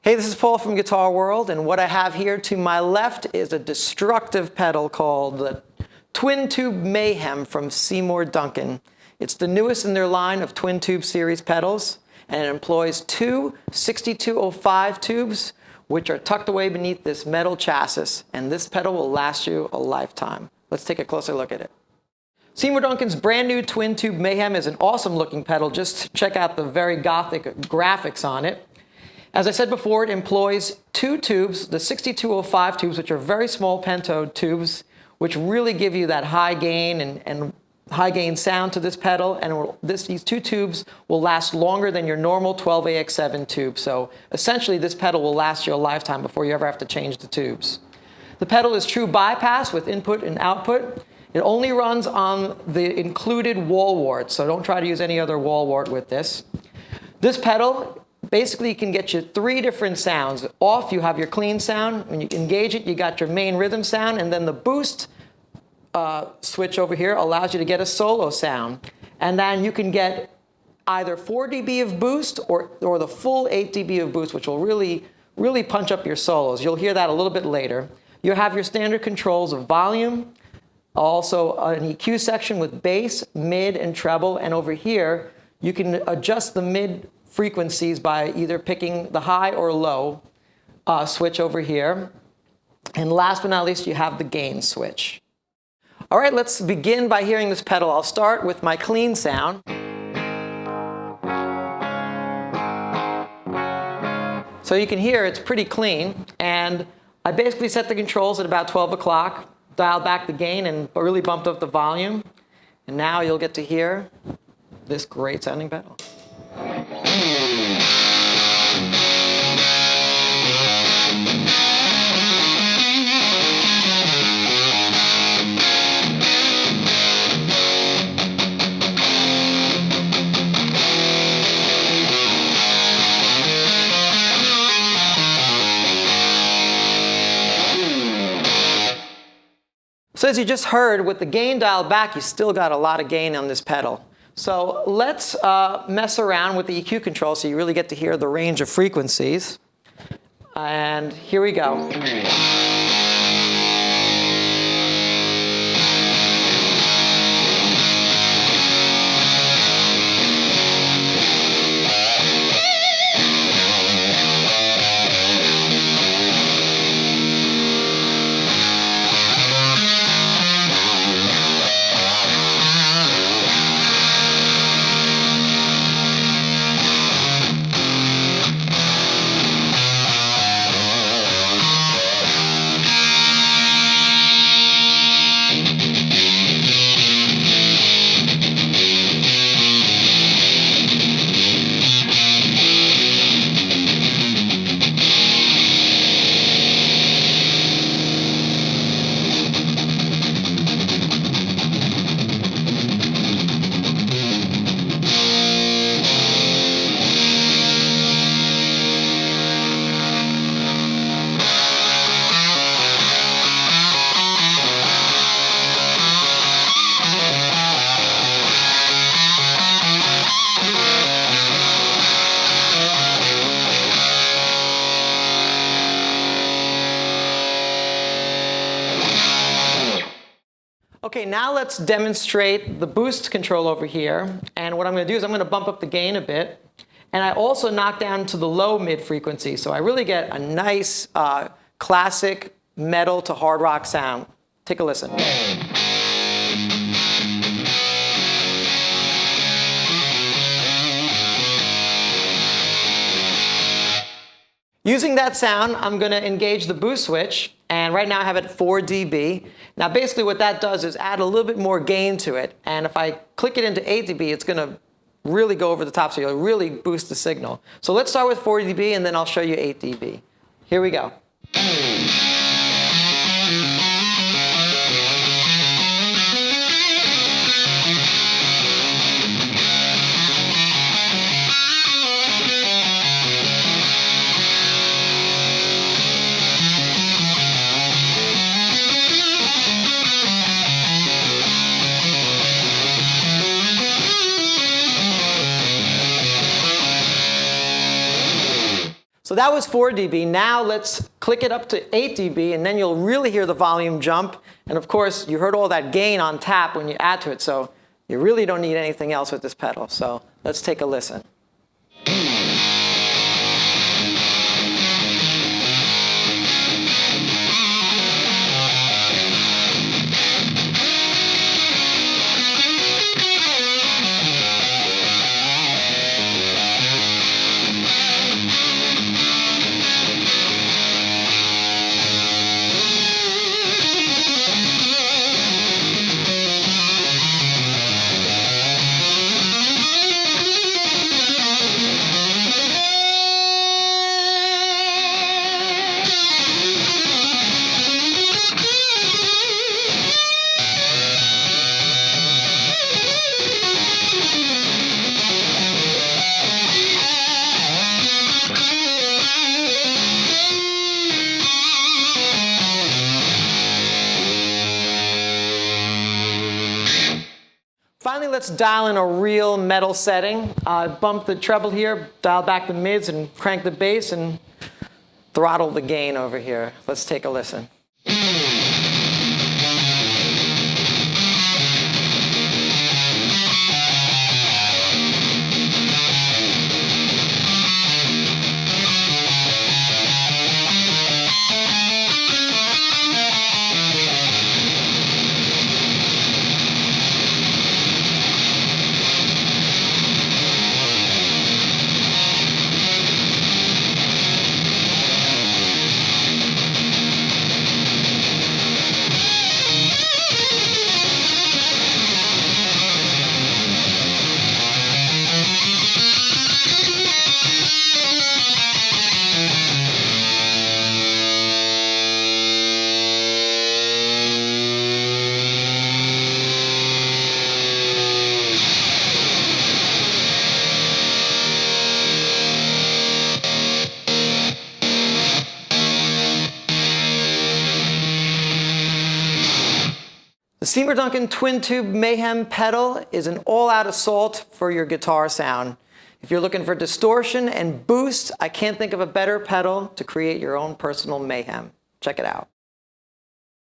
Hey, this is Paul from Guitar World, and what I have here to my left is a destructive pedal called the Twin Tube Mayhem from Seymour Duncan. It's the newest in their line of Twin Tube series pedals, and it employs two 6205 tubes, which are tucked away beneath this metal chassis, and this pedal will last you a lifetime. Let's take a closer look at it. Seymour Duncan's brand new Twin Tube Mayhem is an awesome looking pedal. Just check out the very gothic graphics on it. As I said before, it employs two tubes, the 6205 tubes, which are very small pentode tubes, which really give you that high gain and high gain sound to this pedal. And these two tubes will last longer than your normal 12AX7 tube. So essentially, this pedal will last you a lifetime before you ever have to change the tubes. The pedal is true bypass with input and output. It only runs on the included wall wart, so don't try to use any other wall wart with this. This pedal basically can get you three different sounds. Off, you have your clean sound. When you engage it, you got your main rhythm sound, and then the boost switch over here allows you to get a solo sound. And then you can get either 4 dB of boost or the full 8 dB of boost, which will really punch up your solos. You'll hear that a little bit later. You have your standard controls of volume, also an EQ section with bass, mid, and treble. And over here, you can adjust the mid frequencies by either picking the high or low switch over here. And last but not least, you have the gain switch. All right, let's begin by hearing this pedal. I'll start with my clean sound. So you can hear it's pretty clean. And I basically set the controls at about 12 o'clock, dialed back the gain, and really bumped up the volume. And now you'll get to hear this great sounding pedal. So as you just heard, with the gain dialed back, you still got a lot of gain on this pedal. So let's mess around with the EQ control so you really get to hear the range of frequencies. And here we go. Okay, now let's demonstrate the boost control over here. And what I'm going to do is I'm going to bump up the gain a bit. And I also knock down to the low mid frequency. So I really get a nice classic metal to hard rock sound. Take a listen. Using that sound, I'm going to engage the boost switch, and right now I have it at 4 dB. Now basically what that does is add a little bit more gain to it, and if I click it into 8 dB, it's going to really go over the top, so you'll really boost the signal. So let's start with 4 dB, and then I'll show you 8 dB. Here we go. So that was 4 dB. Now let's click it up to 8 dB, and then you'll really hear the volume jump. And of course, you heard all that gain on tap when you add to it, so you really don't need anything else with this pedal. So let's take a listen. Finally, let's dial in a real metal setting. Bump the treble here, dial back the mids, and crank the bass, and throttle the gain over here. Let's take a listen. The Seymour Duncan Twin Tube Mayhem pedal is an all-out assault for your guitar sound. If you're looking for distortion and boost, I can't think of a better pedal to create your own personal mayhem. Check it out.